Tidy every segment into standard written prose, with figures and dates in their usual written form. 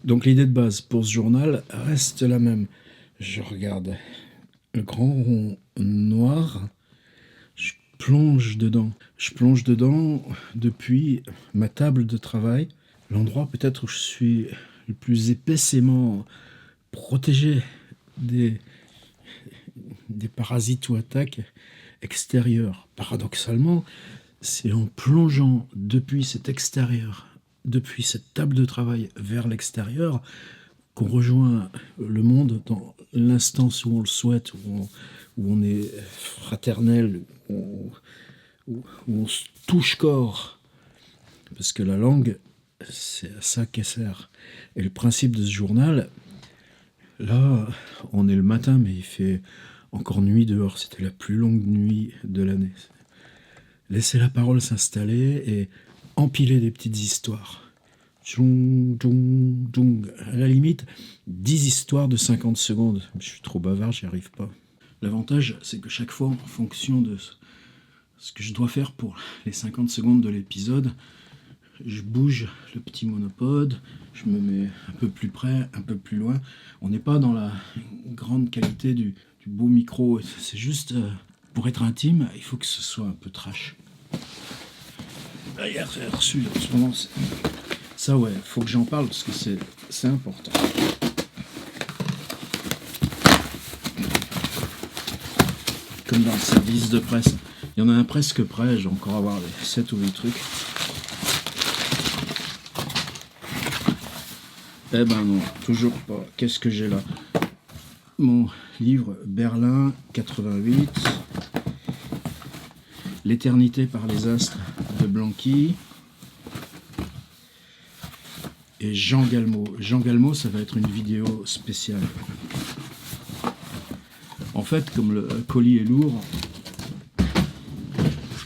Donc l'idée de base pour ce journal reste la même. Je regarde le grand rond noir, je plonge dedans. Je plonge dedans depuis ma table de travail, l'endroit peut-être où je suis le plus épaissément protégé des, des parasites ou attaques extérieures. Paradoxalement, c'est en plongeant depuis cet extérieur, depuis cette table de travail vers l'extérieur, qu'on rejoint le monde dans l'instance où on le souhaite, où on est fraternel, où on se touche corps. Parce que la langue, c'est à ça qu'elle sert. Et le principe de ce journal, là, on est le matin, mais il fait encore nuit dehors. C'était la plus longue nuit de l'année. Laisser la parole s'installer et empiler des petites histoires. Tchoung, tchoung, tchoung. À la limite, 10 histoires de 50 secondes. Je suis trop bavard, j'y arrive pas. L'avantage, c'est que chaque fois, en fonction de ce que je dois faire pour les 50 secondes de l'épisode, je bouge le petit monopode, je me mets un peu plus près, un peu plus loin. On n'est pas dans la grande qualité du beau micro. C'est juste, pour être intime, il faut que ce soit un peu trash. Il y a reçu en ce moment. Ça, ouais, faut que j'en parle parce que c'est important. Comme dans le service de presse. Il y en a un presque prêt, je vais encore avoir les 7 ou 8 trucs. Eh ben non, toujours pas. Qu'est-ce que j'ai là? Mon livre Berlin 88, L'éternité par les astres de Blanqui. Et Jean Galmo. Jean Galmo, ça va être une vidéo spéciale. En fait, comme le colis est lourd,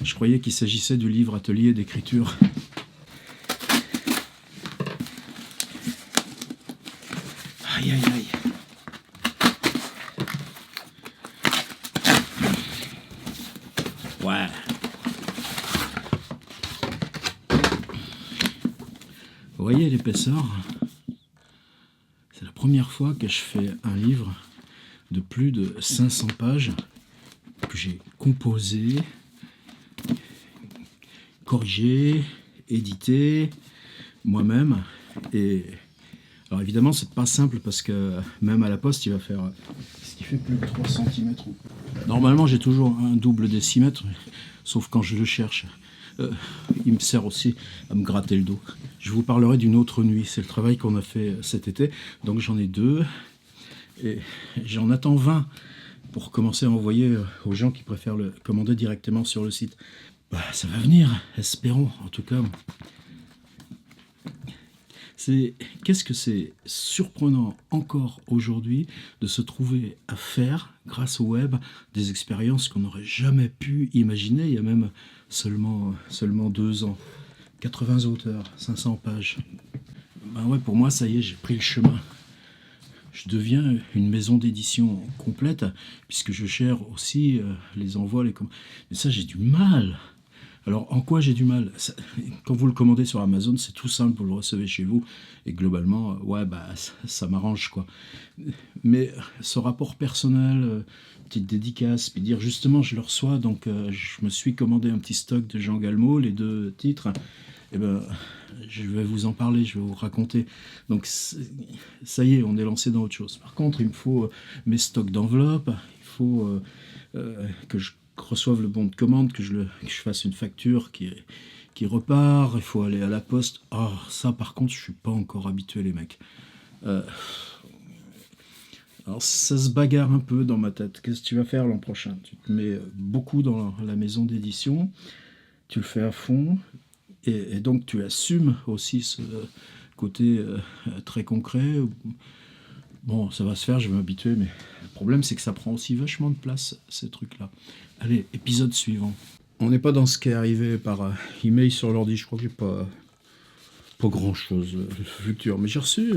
je croyais qu'il s'agissait du livre atelier d'écriture. Aïe, aïe, aïe. Ouais. Vous voyez l'épaisseur? C'est la première fois que je fais un livre de plus de 500 pages que j'ai composé, corrigé, édité moi-même. Et alors évidemment, c'est pas simple parce que même à la poste, il va faire ce qui fait plus de 3 cm. Normalement, j'ai toujours un double décimètre, sauf quand je le cherche. Il me sert aussi à me gratter le dos. Je vous parlerai d'une autre nuit. C'est le travail qu'on a fait cet été. Donc j'en ai 2. Et j'en attends 20 pour commencer à envoyer aux gens qui préfèrent le commander directement sur le site. Bah, ça va venir, espérons en tout cas. Qu'est-ce que c'est surprenant encore aujourd'hui de se trouver à faire, grâce au web, des expériences qu'on n'aurait jamais pu imaginer il y a même seulement 2 ans. 80 auteurs, 500 pages. Ben ouais, pour moi, ça y est, j'ai pris le chemin. Je deviens une maison d'édition complète, puisque je gère aussi les envois, les commandes. Mais ça, j'ai du mal. Alors, en quoi j'ai du mal? Quand vous le commandez sur Amazon, c'est tout simple, vous le recevez chez vous, et globalement, ouais, bah, ça m'arrange, quoi. Mais ce rapport personnel, petite dédicace, puis dire justement, je le reçois, donc je me suis commandé un petit stock de Jean Galmo, les 2 titres, et ben, je vais vous en parler, je vais vous raconter. Donc, ça y est, on est lancé dans autre chose. Par contre, il me faut mes stocks d'enveloppes, il faut que je reçoive le bon de commande, que je fasse une facture qui repart, il faut aller à la poste. Oh, ça par contre, je suis pas encore habitué, les mecs. Alors ça se bagarre un peu dans ma tête. Qu'est-ce que tu vas faire l'an prochain? Tu te mets beaucoup dans la maison d'édition, tu le fais à fond, et donc tu assumes aussi ce côté très concret. Bon, ça va se faire, je vais m'habituer, mais le problème, c'est que ça prend aussi vachement de place, ces trucs-là. Allez, épisode suivant. On n'est pas dans ce qui est arrivé par email sur l'ordi, je crois que j'ai pas grand-chose futur. Mais j'ai reçu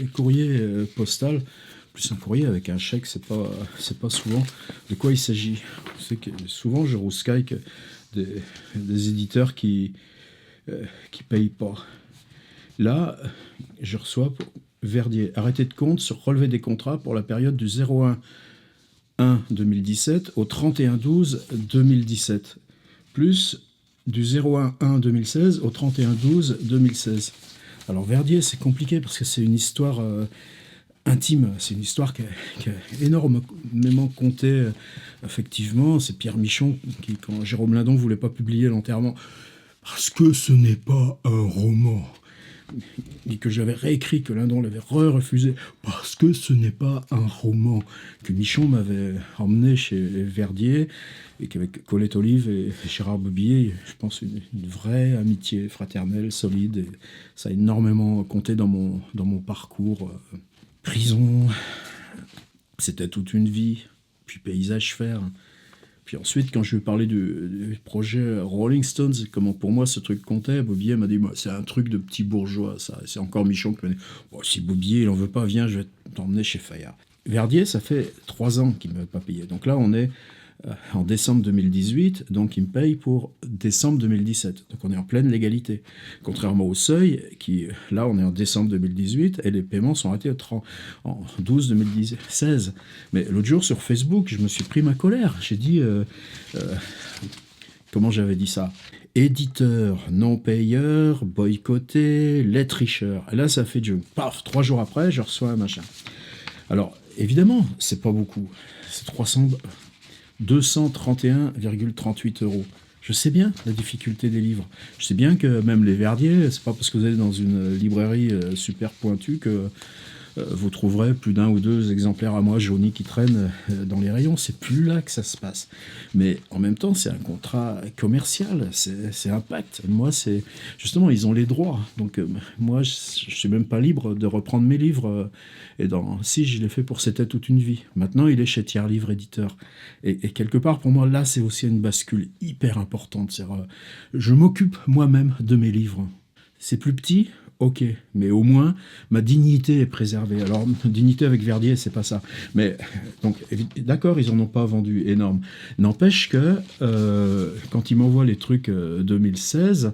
un courrier postal, plus un courrier avec un chèque, c'est pas souvent. De quoi il s'agit? C'est que souvent, je rouscaille des éditeurs qui payent pas. Là, je reçois Verdier. Arrêté de compte sur relevé des contrats pour la période du 01-1-2017 au 31-12-2017, plus du 01-1-2016 au 31-12-2016. Alors Verdier, c'est compliqué parce que c'est une histoire intime, c'est une histoire qui a énormément compté, effectivement. C'est Pierre Michon qui, quand Jérôme Lindon voulait pas publier l'enterrement, parce que ce n'est pas un roman, et que j'avais réécrit, que Lindon l'avait refusé, parce que ce n'est pas un roman, que Michon m'avait emmené chez Verdier, et qu'avec Colette Olive et Gérard Bobillier, je pense une vraie amitié fraternelle, solide, et ça a énormément compté dans mon parcours. Prison, c'était toute une vie, puis Paysage Fer. Puis ensuite, quand je lui ai parlé du projet Rolling Stones, comment pour moi ce truc comptait, Bobillier m'a dit c'est un truc de petit bourgeois, ça. C'est encore Michon qui m'a dit si Bobillier il en veut pas, viens, je vais t'emmener chez Fayard. Verdier, ça fait 3 ans qu'il ne m'a pas payé. Donc là, on est en décembre 2018, donc il me paye pour décembre 2017. Donc on est en pleine légalité. Contrairement au Seuil, qui là on est en décembre 2018 et les paiements sont arrêtés en 12 2016. Mais l'autre jour sur Facebook, je me suis pris ma colère. J'ai dit comment j'avais dit ça, éditeur non payeur, boycotté, les tricheurs. Et là ça fait Dieu. Paf, 3 jours après, je reçois un machin. Alors évidemment, c'est pas beaucoup. C'est 231,38 €. Je sais bien la difficulté des livres. Je sais bien que même les Verdier, c'est pas parce que vous allez dans une librairie super pointue que vous trouverez plus d'un ou deux exemplaires à moi jaunis qui traînent dans les rayons. C'est plus là que ça se passe. Mais en même temps, c'est un contrat commercial. C'est un pacte. Moi, c'est justement, ils ont les droits. Donc moi, je suis même pas libre de reprendre mes livres. Si, je l'ai fait pour C'était toute une vie. Maintenant, il est chez Tiers Livre Éditeur. Et quelque part, pour moi, là, c'est aussi une bascule hyper importante. Je m'occupe moi-même de mes livres. C'est plus petit, ok, mais au moins, ma dignité est préservée. Alors, dignité avec Verdier, c'est pas ça. Mais, donc, d'accord, ils en ont pas vendu énorme. N'empêche que, quand ils m'envoient les trucs 2016...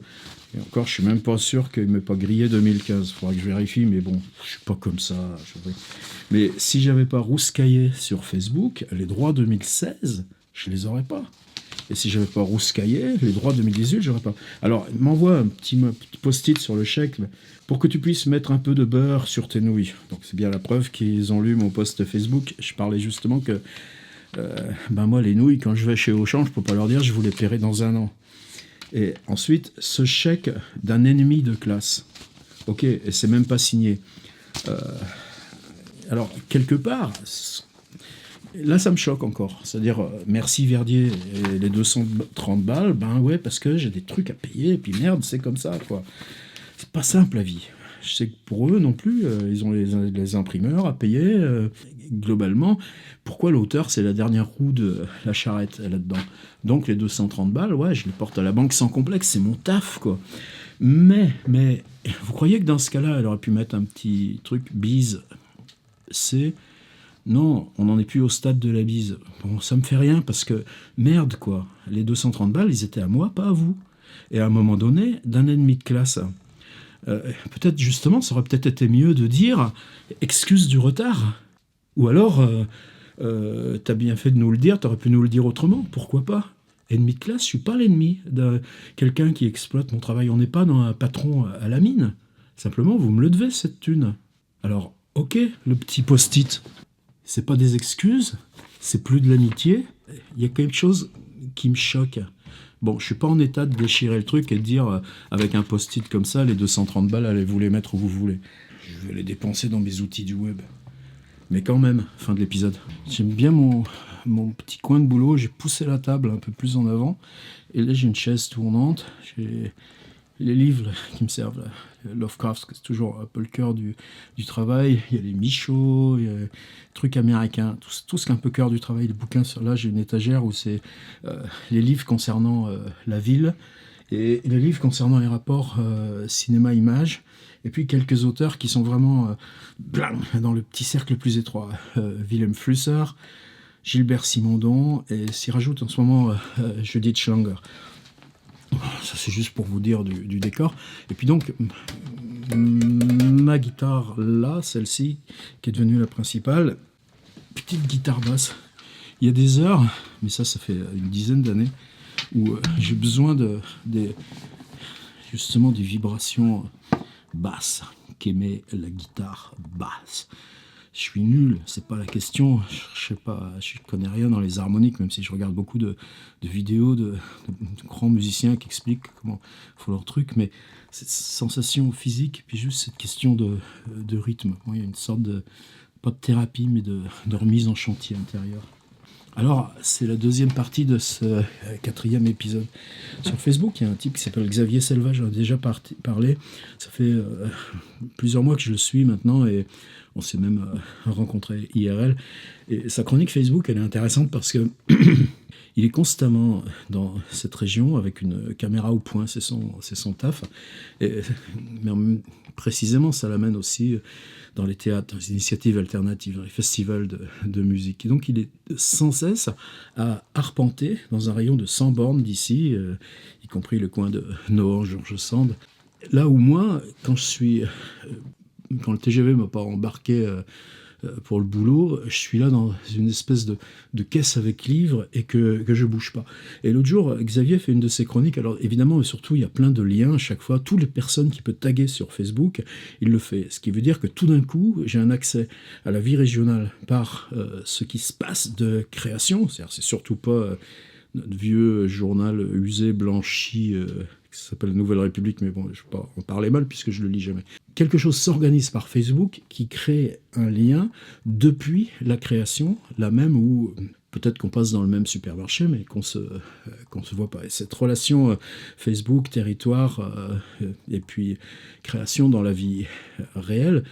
Et encore, je suis même pas sûr qu'il ne m'ait pas grillé 2015. Il faudra que je vérifie, mais bon, je suis pas comme ça. Mais si j'avais pas rouscaillé sur Facebook, les droits 2016, je les aurais pas. Et si j'avais pas rouscaillé, les droits 2018, j'aurais pas. Alors, il m'envoie un petit post-it sur le chèque pour que tu puisses mettre un peu de beurre sur tes nouilles. Donc c'est bien la preuve qu'ils ont lu mon post Facebook. Je parlais justement que, moi, les nouilles, quand je vais chez Auchan, je peux pas leur dire je vous les paierai dans 1 an. Et ensuite, ce chèque d'un ennemi de classe. Ok, et c'est même pas signé. Alors, quelque part, là, ça me choque encore. C'est-à-dire, merci Verdier et les 230 balles, ben ouais, parce que j'ai des trucs à payer, et puis merde, c'est comme ça, quoi. C'est pas simple, la vie. Je sais que pour eux non plus, ils ont les imprimeurs à payer. Globalement, pourquoi l'auteur, c'est la dernière roue de la charrette là-dedans? Donc les 230 balles, ouais, je les porte à la banque sans complexe, c'est mon taf, quoi. Mais, vous croyez que dans ce cas-là, elle aurait pu mettre un petit truc bise? Non, on n'en est plus au stade de la bise. Bon, ça me fait rien parce que, merde, quoi. Les 230 balles, ils étaient à moi, pas à vous. Et à un moment donné, d'un ennemi de classe... peut-être justement, ça aurait peut-être été mieux de dire excuse du retard. Ou alors, t'as bien fait de nous le dire, t'aurais pu nous le dire autrement, pourquoi pas? Ennemi de classe, je suis pas l'ennemi de quelqu'un qui exploite mon travail. On n'est pas dans un patron à la mine. Simplement, vous me le devez, cette thune. Alors, ok, le petit post-it, c'est pas des excuses, c'est plus de l'amitié. Il y a quelque chose qui me choque. Bon, je suis pas en état de déchirer le truc et de dire, avec un post-it comme ça, les 230 balles, allez-vous les mettre où vous voulez. Je vais les dépenser dans mes outils du web. Mais quand même, fin de l'épisode. J'aime bien mon petit coin de boulot, j'ai poussé la table un peu plus en avant, et là j'ai une chaise tournante, j'ai les livres qui me servent, là. Lovecraft, c'est toujours un peu le cœur du travail, il y a les Michaud, il y a les trucs américains, tout ce qui est un peu cœur du travail, les bouquins, là j'ai une étagère où c'est les livres concernant la ville, et les livres concernant les rapports cinéma-image, et puis quelques auteurs qui sont vraiment dans le petit cercle le plus étroit. Wilhelm Flusser, Gilbert Simondon, et s'y rajoute en ce moment Judith Schlanger. Ça c'est juste pour vous dire du décor. Et puis donc, ma guitare là, celle-ci, qui est devenue la principale, petite guitare basse. Il y a des heures, mais ça fait une dizaine d'années, où j'ai besoin justement des vibrations basses qu'émet la guitare basse. Je suis nul, c'est pas la question. Je sais pas, je connais rien dans les harmoniques, même si je regarde beaucoup de vidéos de grands musiciens qui expliquent comment font leur truc, mais cette sensation physique, puis juste cette question de rythme. Bon, il y a une sorte de, pas de thérapie, mais de remise en chantier intérieur. Alors, c'est la deuxième partie de ce 4e épisode. Sur Facebook, il y a un type qui s'appelle Xavier Selva, j'en ai déjà parlé. Ça fait plusieurs mois que je le suis maintenant et on s'est même rencontré IRL. Et sa chronique Facebook, elle est intéressante parce que il est constamment dans cette région avec une caméra au point, c'est son taf. Mais précisément, ça l'amène aussi dans les théâtres, dans les initiatives alternatives, dans les festivals de musique. Et donc, il est sans cesse à arpenter dans un rayon de 100 bornes d'ici, y compris le coin de Nohant, Georges Sand. Là où moi, quand le TGV m'a pas embarqué pour le boulot, je suis là dans une espèce de caisse avec livres et que je bouge pas. Et l'autre jour, Xavier fait une de ses chroniques. Alors évidemment, et surtout, il y a plein de liens à chaque fois. Toutes les personnes qui peuvent taguer sur Facebook, il le fait. Ce qui veut dire que tout d'un coup, j'ai un accès à la vie régionale par ce qui se passe de création. C'est-à-dire, c'est surtout pas notre vieux journal usé, blanchi, qui s'appelle Nouvelle République, mais bon, je ne vais pas en parler mal puisque je le lis jamais. Quelque chose s'organise par Facebook qui crée un lien depuis la création, la même où peut-être qu'on passe dans le même supermarché, mais qu'on se voit pas. Et cette relation Facebook, territoire, et puis création dans la vie réelle,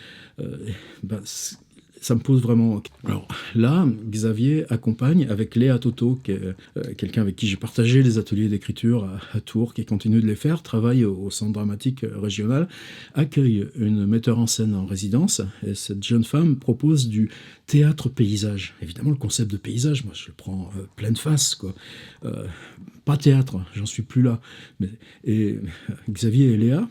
ça me pose vraiment... Alors là, Xavier accompagne avec Léa Toto, qui est quelqu'un avec qui j'ai partagé les ateliers d'écriture à Tours, qui continue de les faire, travaille au Centre dramatique régional, accueille une metteur en scène en résidence, et cette jeune femme propose du théâtre paysage. Évidemment, le concept de paysage, moi je le prends pleine face, quoi. Pas théâtre, j'en suis plus là. Et Xavier et Léa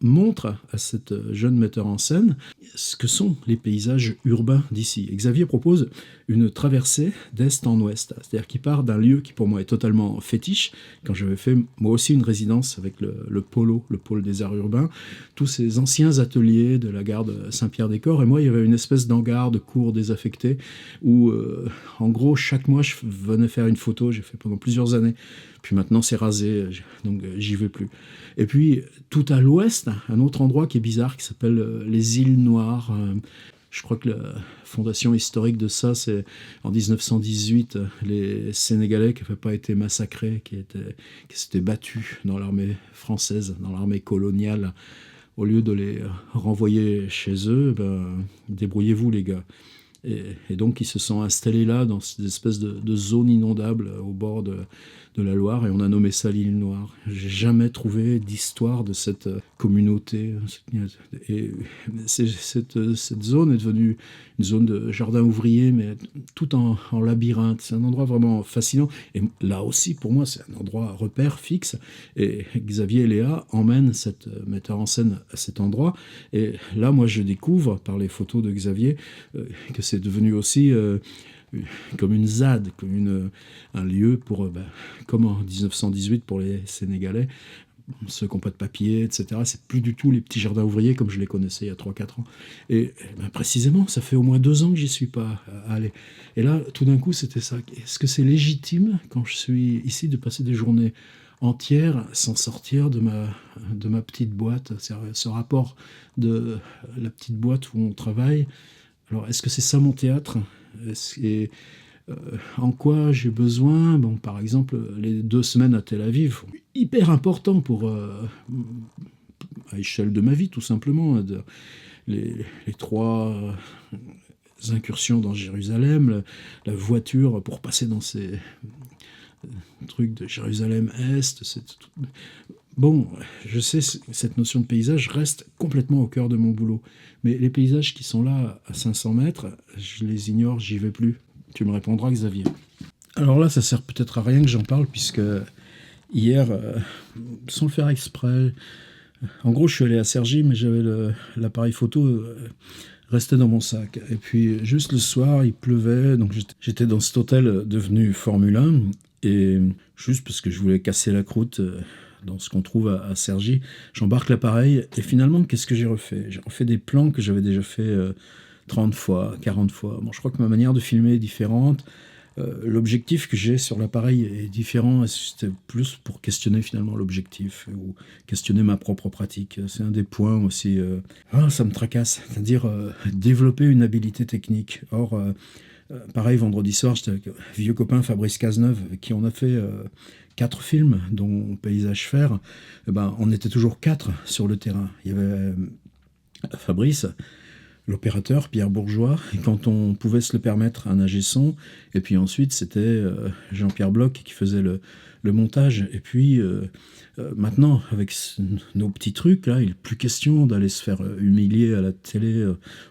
montre à cette jeune metteur en scène ce que sont les paysages urbains d'ici. Et Xavier propose une traversée d'est en ouest, c'est-à-dire qu'il part d'un lieu qui pour moi est totalement fétiche. Quand j'avais fait moi aussi une résidence avec le Polo, le pôle des arts urbains, tous ces anciens ateliers de la gare de Saint-Pierre-des-Corps, et moi il y avait une espèce d'hangar de cours désaffecté où en gros chaque mois je venais faire une photo, j'ai fait pendant plusieurs années. Puis maintenant, c'est rasé, donc j'y vais plus. Et puis, tout à l'ouest, un autre endroit qui est bizarre, qui s'appelle les Îles Noires. Je crois que la fondation historique de ça, c'est en 1918, les Sénégalais qui n'avaient pas été massacrés, qui s'étaient battus dans l'armée française, dans l'armée coloniale. Au lieu de les renvoyer chez eux, débrouillez-vous les gars. Et donc ils se sont installés là, dans cette espèce de zone inondable au bord de la Loire, et on a nommé ça l'île Noire. J'ai jamais trouvé d'histoire de cette communauté. Et cette zone est devenue une zone de jardin ouvrier, mais tout en labyrinthe. C'est un endroit vraiment fascinant. Et là aussi, pour moi, c'est un endroit repère fixe. Et Xavier et Léa emmènent cette metteur en scène à cet endroit. Et là, moi, je découvre, par les photos de Xavier, que c'est devenu aussi... comme une ZAD, comme un lieu pour, comme en 1918 pour les Sénégalais, ceux qui n'ont pas de papier, etc. C'est plus du tout les petits jardins ouvriers comme je les connaissais il y a 3-4 ans. Et précisément, ça fait au moins 2 ans que j'y suis pas allé. Et là, tout d'un coup, c'était ça. Est-ce que c'est légitime, quand je suis ici, de passer des journées entières sans sortir de ma petite boîte? Ce rapport de la petite boîte où on travaille. Alors, est-ce que c'est ça mon théâtre? Et en quoi j'ai besoin? Bon, par exemple, les 2 semaines à Tel Aviv, hyper important pour à échelle de ma vie, tout simplement. Les 3 incursions dans Jérusalem, la voiture pour passer dans ces trucs de Jérusalem-Est. Bon, je sais, cette notion de paysage reste complètement au cœur de mon boulot. Mais les paysages qui sont là à 500 mètres, je les ignore, j'y vais plus. Tu me répondras, Xavier. Alors là, ça sert peut-être à rien que j'en parle, puisque hier, sans le faire exprès, En gros, je suis allé à Cergy, mais j'avais l'appareil photo restait dans mon sac. Et puis, juste le soir, il pleuvait, donc j'étais dans cet hôtel devenu Formule 1, et juste parce que je voulais casser la croûte dans ce qu'on trouve à Cergy, j'embarque l'appareil, et finalement, qu'est-ce que j'ai refait? J'ai refait des plans que j'avais déjà fait 30 fois, 40 fois. Bon, je crois que ma manière de filmer est différente. L'objectif que j'ai sur l'appareil est différent, et c'était plus pour questionner finalement l'objectif ou questionner ma propre pratique. C'est un des points aussi. Ça me tracasse, c'est-à-dire développer une habilité technique. Or, pareil, vendredi soir, j'étais avec un vieux copain Fabrice Cazeneuve, avec qui on a fait 4 films, dont Paysage Fer. Eh ben, on était toujours 4 sur le terrain. Il y avait Fabrice, l'opérateur Pierre Bourgeois, et quand on pouvait se le permettre, un ingé son, et puis ensuite c'était Jean-Pierre Bloch qui faisait le montage, et puis maintenant avec nos petits trucs là, il n'est plus question d'aller se faire humilier à la télé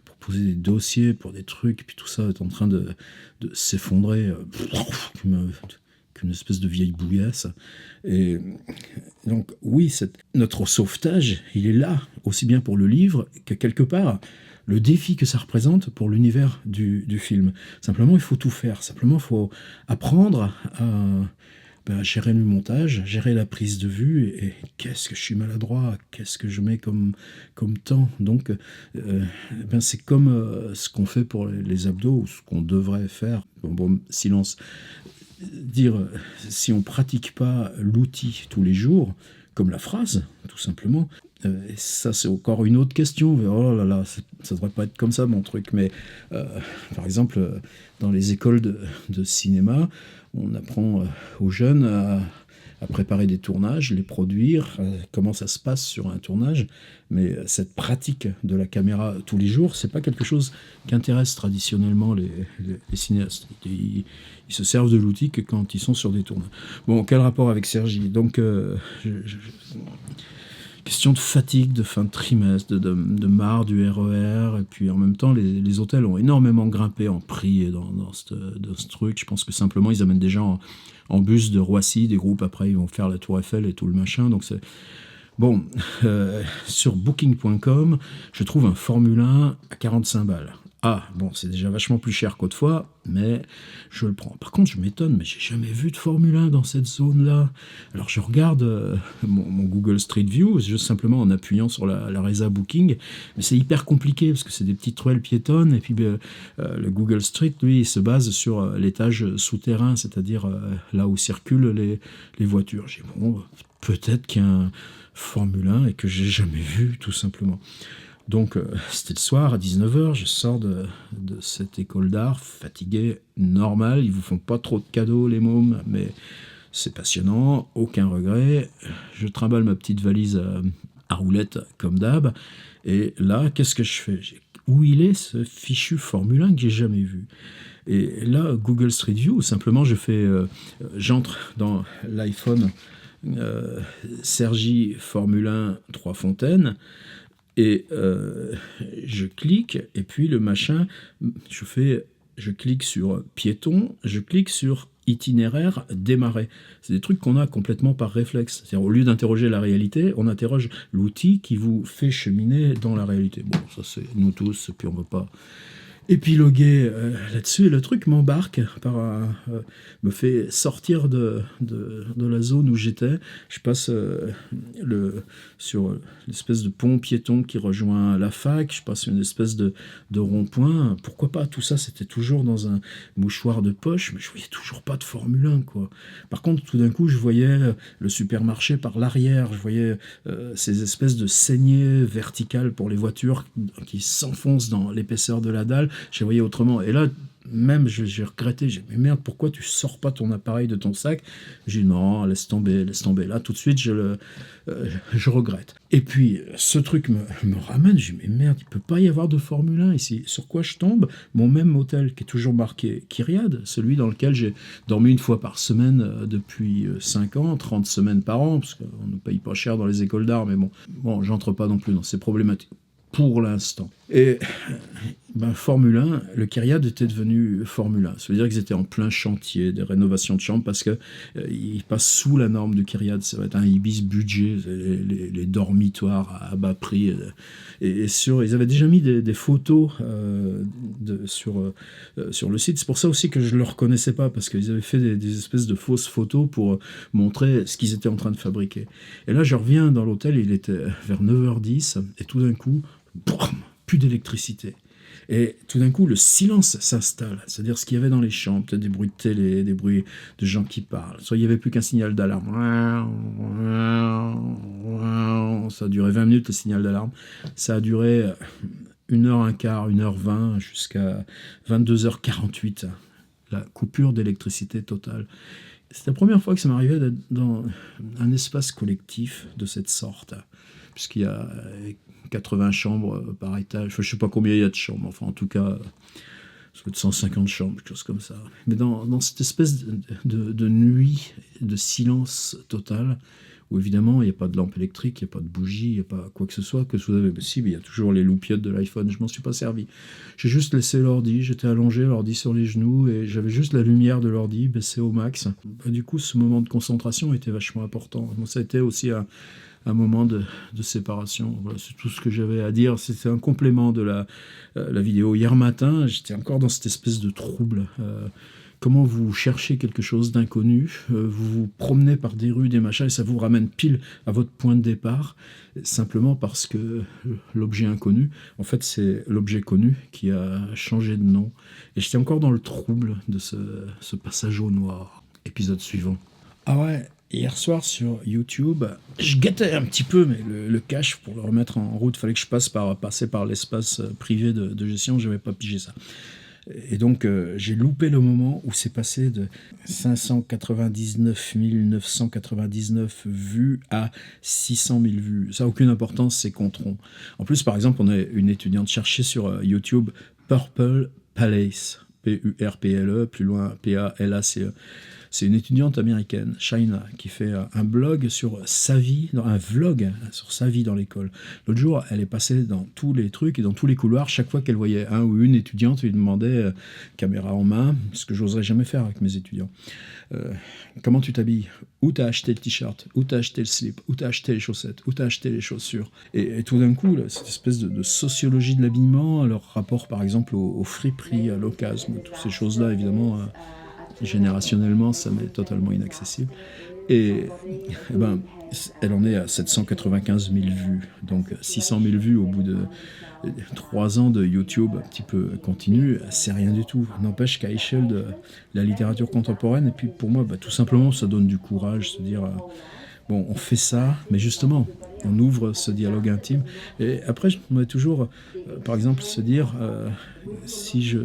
pour poser des dossiers pour des trucs, et puis tout ça est en train de s'effondrer qu'une espèce de vieille bouillasse. Et donc oui, notre sauvetage, il est là, aussi bien pour le livre que quelque part le défi que ça représente pour l'univers du film. Simplement, il faut tout faire. Simplement, il faut apprendre à gérer le montage, gérer la prise de vue, et qu'est-ce que je suis maladroit, qu'est-ce que je mets comme temps. Donc, c'est comme ce qu'on fait pour les abdos, ou ce qu'on devrait faire. Bon, silence. Dire, si on pratique pas l'outil tous les jours, comme la phrase, tout simplement, et ça c'est encore une autre question. Oh là là, ça devrait pas être comme ça mon truc, mais par exemple, dans les écoles de cinéma, on apprend aux jeunes à préparer des tournages, les produire, comment ça se passe sur un tournage, mais cette pratique de la caméra tous les jours, c'est pas quelque chose qui intéresse traditionnellement les cinéastes. Ils se servent de l'outil que quand ils sont sur des tournages. Bon, quel rapport avec Cergy? Donc, question de fatigue, de fin de trimestre, de marre du RER, et puis en même temps, les hôtels ont énormément grimpé en prix dans ce truc. Je pense que simplement, ils amènent des gens en bus de Roissy, des groupes, après ils vont faire la Tour Eiffel et tout le machin, donc c'est... Bon, sur Booking.com, je trouve un Formule 1 à 45 balles. Ah, bon, c'est déjà vachement plus cher qu'autrefois, mais je le prends. Par contre, je m'étonne, mais j'ai jamais vu de Formule 1 dans cette zone-là. Alors, je regarde mon Google Street View, juste simplement en appuyant sur la résa Booking, mais c'est hyper compliqué, parce que c'est des petites ruelles piétonnes, et puis le Google Street, lui, il se base sur l'étage souterrain, c'est-à-dire là où circulent les voitures. J'ai dit, bon, peut-être qu'il y a un Formule 1 et que j'ai jamais vu, tout simplement. Donc, c'était le soir, à 19h, je sors de cette école d'art, fatigué, normal, ils vous font pas trop de cadeaux, les mômes, mais c'est passionnant, aucun regret. Je trimballe ma petite valise à roulettes, comme d'hab, et là, qu'est-ce que je fais? Où il est, ce fichu Formule 1 que j'ai jamais vu? Et là, Google Street View, simplement, j'entre dans l'iPhone Cergy Formule 1 Trois Fontaines, et je clique, et puis le machin, je clique sur piéton, je clique sur itinéraire démarrer. C'est des trucs qu'on a complètement par réflexe. C'est-à-dire, au lieu d'interroger la réalité, on interroge l'outil qui vous fait cheminer dans la réalité. Bon, ça c'est nous tous, puis on ne veut pas épiloguer là-dessus, et le truc m'embarque me fait sortir de la zone où j'étais. Je passe sur l'espèce de pont piéton qui rejoint la fac, je passe une espèce de rond-point. Pourquoi pas? Tout ça, c'était toujours dans un mouchoir de poche, mais je voyais toujours pas de Formule 1, quoi. Par contre, tout d'un coup, je voyais le supermarché par l'arrière, je voyais ces espèces de saignées verticales pour les voitures qui s'enfoncent dans l'épaisseur de la dalle. Je les voyais autrement. Et là, même, j'ai regretté. J'ai dit, mais merde, pourquoi tu sors pas ton appareil de ton sac? J'ai dit, non, laisse tomber, laisse tomber. Là, tout de suite, je regrette. Et puis, ce truc me ramène. J'ai dit, mais merde, il peut pas y avoir de Formule 1 ici. Sur quoi je tombe? Mon même hôtel qui est toujours marqué Kyriade, celui dans lequel j'ai dormi une fois par semaine depuis 5 ans, 30 semaines par an, parce qu'on ne paye pas cher dans les écoles d'art, mais bon, j'entre pas non plus dans ces problématiques. Pour l'instant. Et Formule 1, le Kyriade était devenu Formule 1. Ça veut dire qu'ils étaient en plein chantier des rénovations de chambres parce que ils passent sous la norme du Kyriade. Ça va être un Ibis budget, les dormitoires à bas prix. Ils avaient déjà mis des photos sur le site. C'est pour ça aussi que je ne le reconnaissais pas parce qu'ils avaient fait des espèces de fausses photos pour montrer ce qu'ils étaient en train de fabriquer. Et là, je reviens dans l'hôtel, il était vers 9h10 et tout d'un coup, boum, plus d'électricité. Et tout d'un coup, le silence s'installe. C'est-à-dire ce qu'il y avait dans les chambres, peut-être des bruits de télé, des bruits de gens qui parlent. Soit il n'y avait plus qu'un signal d'alarme. Ça a duré 20 minutes, le signal d'alarme. Ça a duré 1h15, 1h20, jusqu'à 22h48. La coupure d'électricité totale. C'était la première fois que ça m'arrivait d'être dans un espace collectif de cette sorte. Puisqu'il y a 80 chambres par étage. Enfin, je ne sais pas combien il y a de chambres. Enfin, en tout cas, ça doit être 150 chambres, quelque chose comme ça. Mais dans cette espèce de nuit, de silence total, où évidemment, il n'y a pas de lampe électrique, il n'y a pas de bougie, il n'y a pas quoi que ce soit, que vous avez. Si, mais il y a toujours les loupiottes de l'iPhone. Je m'en suis pas servi. J'ai juste laissé l'ordi, j'étais allongé, l'ordi sur les genoux, et j'avais juste la lumière de l'ordi baissée au max. Du coup, ce moment de concentration était vachement important. Bon, ça a été aussi un moment de séparation. Voilà, c'est tout ce que j'avais à dire. C'était un complément de la vidéo. Hier matin, j'étais encore dans cette espèce de trouble. Comment vous cherchez quelque chose d'inconnu, vous vous promenez par des rues, des machins, et ça vous ramène pile à votre point de départ, simplement parce que l'objet inconnu, en fait, c'est l'objet connu qui a changé de nom. Et j'étais encore dans le trouble de ce passage au noir. Épisode suivant. Ah ouais, hier soir sur YouTube, je gâtais un petit peu, mais le cache pour le remettre en route, fallait que je passer par l'espace privé de gestion, j'avais pas pigé ça. Et donc j'ai loupé le moment où c'est passé de 599 999 vues à 600 000 vues. Ça n'a aucune importance, c'est Contron. En plus, par exemple, on a une étudiante cherchée sur YouTube, Purple Palace, P-U-R-P-L-E, plus loin P-A-L-A-C-E. C'est une étudiante américaine, Shaina, qui fait un blog sur sa vie, un vlog sur sa vie dans l'école. L'autre jour, elle est passée dans tous les trucs et dans tous les couloirs. Chaque fois qu'elle voyait un ou une étudiante, lui demandait, caméra en main, ce que j'oserais jamais faire avec mes étudiants. Comment tu t'habilles? Où t'as acheté le t-shirt? Où t'as acheté le slip? Où t'as acheté les chaussettes? Où t'as acheté les chaussures? Et tout d'un coup, là, cette espèce de sociologie de l'habillement, leur rapport par exemple au friperies, à l'occasion, toutes ces choses-là, évidemment, générationnellement, ça m'est totalement inaccessible. Et elle en est à 795 000 vues, donc 600 000 vues au bout de 3 ans de YouTube un petit peu continu, c'est rien du tout. N'empêche qu'à échelle de la littérature contemporaine, et puis pour moi, tout simplement, ça donne du courage, se dire, bon, on fait ça, mais justement, on ouvre ce dialogue intime. Et après, on est toujours, par exemple, se dire, si je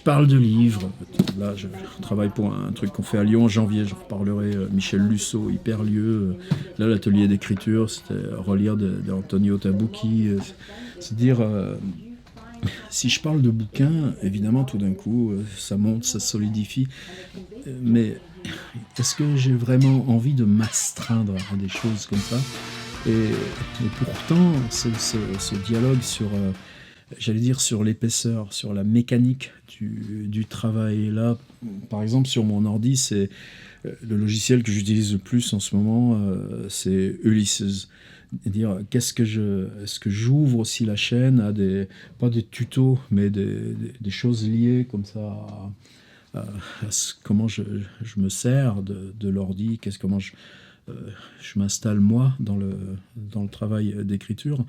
parle de livres, là je travaille pour un truc qu'on fait à Lyon en janvier, je reparlerai Michel Lusso, Hyperlieu, là l'atelier d'écriture, c'était relire d'Antonio Tabucchi, c'est dire, si je parle de bouquins, évidemment tout d'un coup ça monte, ça solidifie, mais est-ce que j'ai vraiment envie de m'astreindre à des choses comme ça? Et pourtant, ce dialogue sur j'allais dire sur l'épaisseur, sur la mécanique du travail. Et là, par exemple, sur mon ordi, c'est le logiciel que j'utilise le plus en ce moment, c'est Ulysses. Dire est-ce que j'ouvre aussi la chaîne à pas des tutos, mais des choses liées comme ça à comment je me sers de l'ordi, comment je m'installe moi dans le travail d'écriture.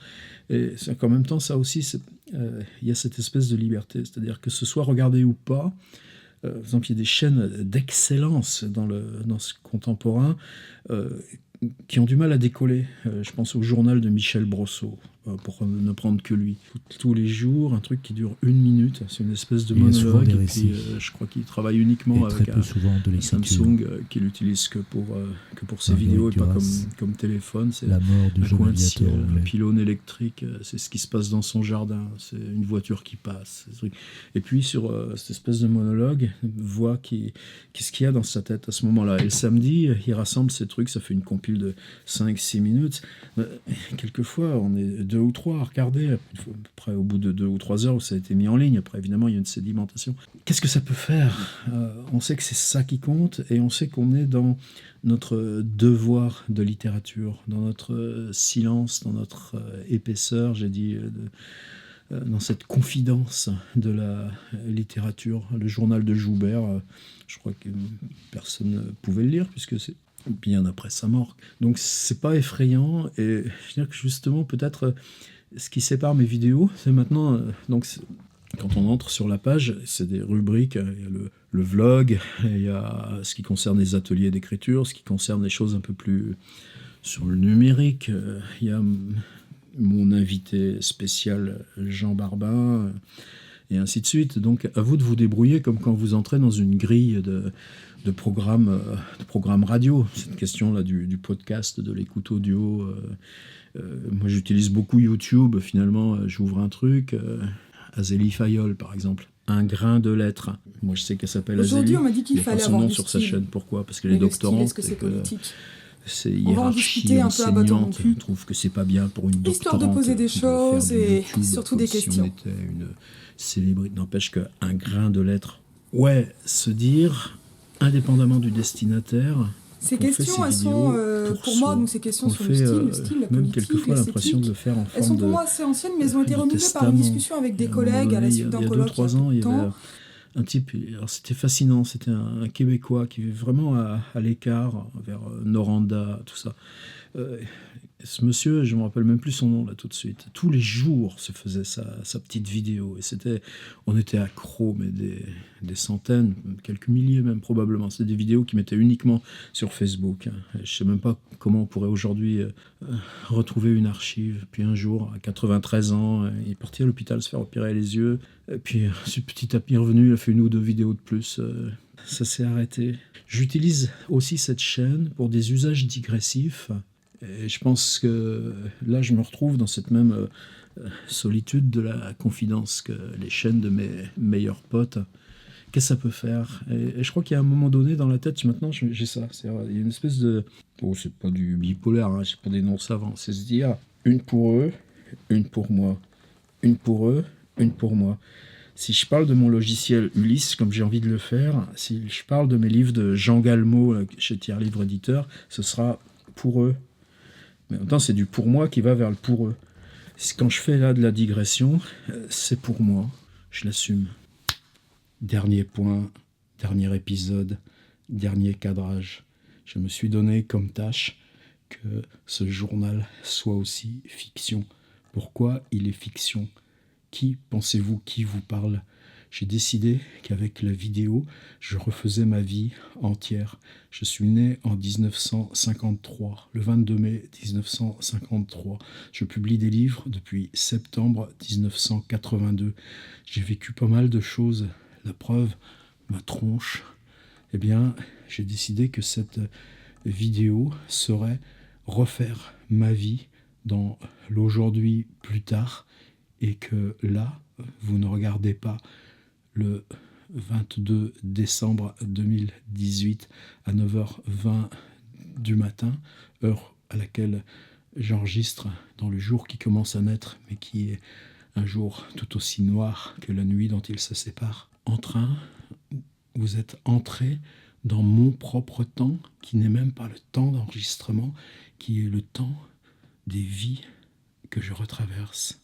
Et qu'en même temps, ça aussi, il y a cette espèce de liberté, c'est-à-dire que ce soit regardé ou pas, par exemple, il y a des chaînes d'excellence dans ce contemporain qui ont du mal à décoller. Je pense au journal de Michel Brosseau, pour ne prendre que lui. Tous les jours, un truc qui dure 1 minute, c'est une espèce de monologue, et puis je crois qu'il travaille uniquement avec un Samsung qu'il utilise que pour ses vidéos et pas comme téléphone. C'est un coin de ciel, un pylône électrique, c'est ce qui se passe dans son jardin, c'est une voiture qui passe. Et puis sur cette espèce de monologue, voit qu'est-ce qu'il y a dans sa tête à ce moment-là. Et le samedi, il rassemble ces trucs, ça fait une compile de 5-6 minutes. Quelquefois, on est 2 ou 3 à regarder. Après, au bout de 2 ou 3 heures, ça a été mis en ligne. Après, évidemment, il y a une sédimentation. Qu'est-ce que ça peut faire ? On sait que c'est ça qui compte, et on sait qu'on est dans notre devoir de littérature, dans notre silence, dans notre épaisseur, j'ai dit, dans cette confidence de la littérature. Le journal de Joubert, je crois que personne ne pouvait le lire, puisque c'est bien après sa mort. Donc c'est pas effrayant, et je veux dire que justement, peut-être, ce qui sépare mes vidéos, c'est maintenant, quand on entre sur la page, c'est des rubriques, il y a le vlog, il y a ce qui concerne les ateliers d'écriture, ce qui concerne les choses un peu plus sur le numérique, il y a mon invité spécial Jean Barbin, et ainsi de suite. Donc à vous de vous débrouiller, comme quand vous entrez dans une grille de programmes radio. Cette question-là du podcast, de l'écoute audio. Moi j'utilise beaucoup YouTube, finalement j'ouvre un truc, Azélie Fayol par exemple. Un grain de lettres. Moi, je sais qu'elle s'appelle Azélie. Aujourd'hui, on m'a dit qu'il fallait avoir du sur sa style. chaîne. Pourquoi ? Parce qu'elle est Mais le doctorante. style, est-ce que c'est politique ? C'est On va en discuter un peu à bâton enseignante. rompu. Je trouve que c'est pas bien pour une doctorante. Histoire de poser des choses faire du et YouTube, surtout des comme si questions. on était une célébrité. N'empêche qu'un grain de lettres. Ouais, se dire, indépendamment du destinataire. Ces questions, elles sont, pour moi, donc ces questions sur le style, la même politique, quelquefois l'impression de le faire en elles sont forme pour moi assez anciennes, mais elles ont été renouvelées par une discussion avec des collègues à la suite d'un colloque il y a peu de temps. Un type, alors c'était fascinant, c'était un Québécois qui vivait vraiment à l'écart, vers Noranda, tout ça. Ce monsieur, je ne me rappelle même plus son nom là tout de suite, tous les jours se faisait sa petite vidéo, et on était accros, mais des centaines, quelques milliers même probablement. C'était des vidéos qui mettaient uniquement sur Facebook. Je ne sais même pas comment on pourrait aujourd'hui retrouver une archive. Puis un jour, à 93 ans, il est parti à l'hôpital se faire opérer les yeux. Et puis petit à petit revenu, il a fait 1 ou 2 vidéos de plus. Ça s'est arrêté. J'utilise aussi cette chaîne pour des usages digressifs. Et je pense que là, je me retrouve dans cette même solitude de la confidence que les chaînes de mes meilleurs potes. Qu'est-ce que ça peut faire ? Et je crois qu'il y a un moment donné dans la tête, maintenant j'ai ça. Il y a une espèce de... Oh, c'est pas du bipolaire, hein, c'est pas des noms savants. C'est se dire, une pour eux, une pour moi. Une pour eux, une pour moi. Si je parle de mon logiciel Ulysse, comme j'ai envie de le faire, si je parle de mes livres de Jean Galmo, chez Tiers Livre Éditeur, ce sera pour eux. Mais en même temps, c'est du pour moi qui va vers le pour eux. Quand je fais là de la digression, c'est pour moi. Je l'assume. Dernier point, dernier épisode, dernier cadrage. Je me suis donné comme tâche que ce journal soit aussi fiction. Pourquoi il est fiction ? Qui, pensez-vous, qui vous parle ? J'ai décidé qu'avec la vidéo, je refaisais ma vie entière. Je suis né en 1953, le 22 mai 1953. Je publie des livres depuis septembre 1982. J'ai vécu pas mal de choses. La preuve, ma tronche. Eh bien, j'ai décidé que cette vidéo serait refaire ma vie dans l'aujourd'hui plus tard, et que là, vous ne regardez pas le 22 décembre 2018 à 9h20 du matin, heure à laquelle j'enregistre dans le jour qui commence à naître, mais qui est un jour tout aussi noir que la nuit dont il se sépare. Vous êtes entré dans mon propre temps, qui n'est même pas le temps d'enregistrement, qui est le temps des vies que je retraverse.